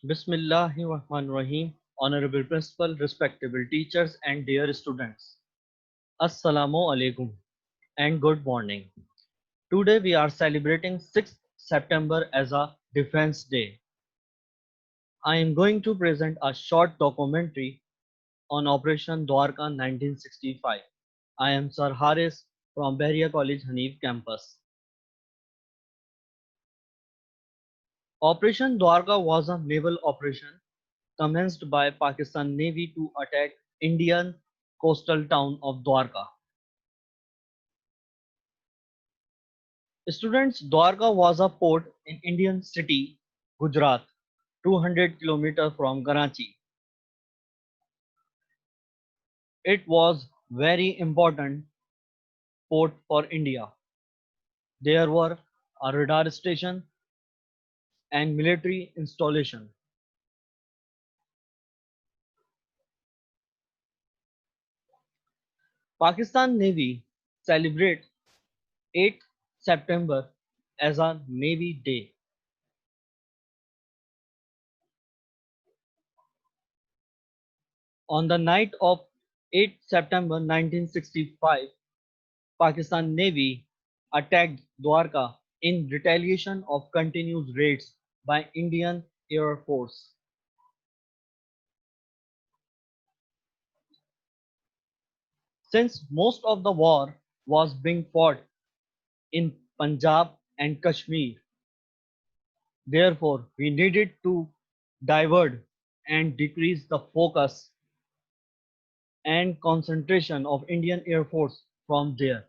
Bismillahirrahmanirrahim. Honorable Principal, respectable teachers, and dear students. Assalamu alaikum and good morning. Today we are celebrating 6th September as a Defense Day. I am going to present a short documentary on Operation Dwarka 1965. I am Sir Haris from Bahria College Hanif campus. Operation Dwarka was a naval operation commenced by Pakistan Navy to attack Indian coastal town of Dwarka. Students, Dwarka was a port in Indian city, Gujarat, 200 kilometers from Karachi. It was very important port for India. There were a radar station and military installation. Pakistan Navy celebrate 8th September as a Navy Day. On the night of 8th September 1965, Pakistan Navy attacked Dwarka in retaliation of continuous raids by Indian Air Force. Since most of the war was being fought in Punjab and Kashmir, therefore we needed to divert and decrease the focus and concentration of Indian Air Force from there.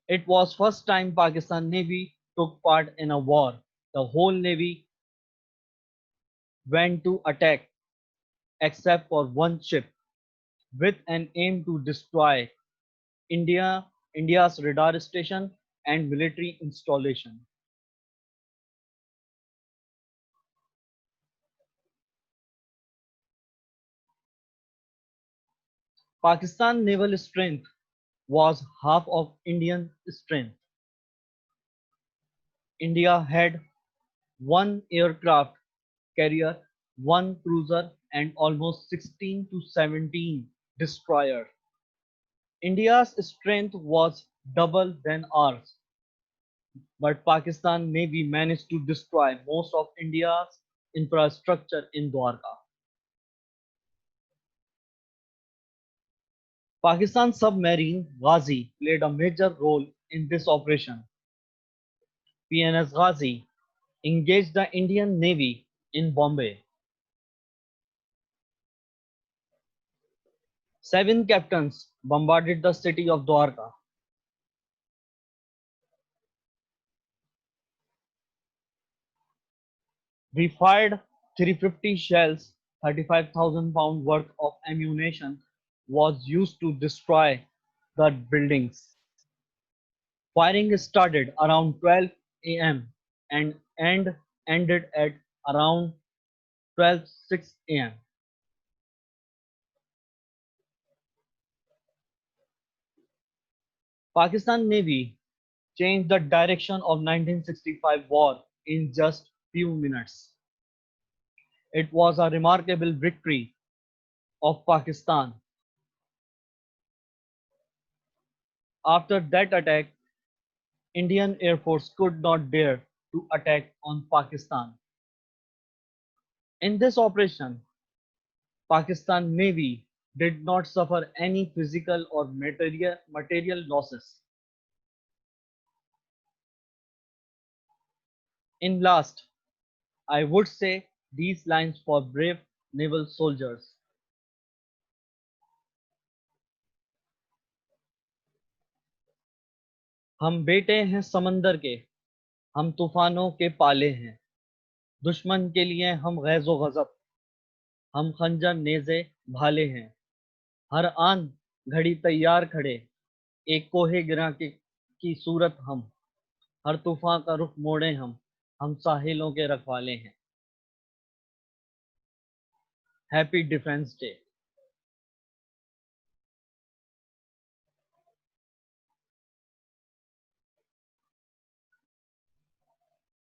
It was first time Pakistan Navy took part in a war. The whole Navy went to attack except for one ship with an aim to destroy India's radar station and military installation. Pakistan naval strength was half of Indian strength. India had one aircraft carrier, one cruiser, and almost 16 to 17 destroyers. India's strength was double than ours, but Pakistan Navy managed to destroy most of India's infrastructure in Dwarka. Pakistan submarine Ghazi played a major role in this operation. PNS Ghazi engaged the Indian Navy in Bombay. 7 captains bombarded the city of Dwarka. We fired 350 shells, 35,000 pounds worth of ammunition was used to destroy the buildings. Firing started around 12 a.m. and ended at around 12:06 a.m. Pakistan Navy changed the direction of 1965 war in just few minutes. It was a remarkable victory of Pakistan. After that attack, Indian Air Force could not dare to attack on Pakistan. In this operation, Pakistan Navy did not suffer any physical or material losses. In last, I would say these lines for brave naval soldiers. हम बेटे हैं समंदर के, हम तूफानों के पाले हैं, दुश्मन के लिए हम गैज़ो गज़ब, हम खंजर नेज़े भाले हैं, हर आन घड़ी तैयार खड़े, एक कोहे गिरा की सूरत हम, हर तूफान का रुख मोड़े हम साहिलों के रखवाले हैं. Happy defence day.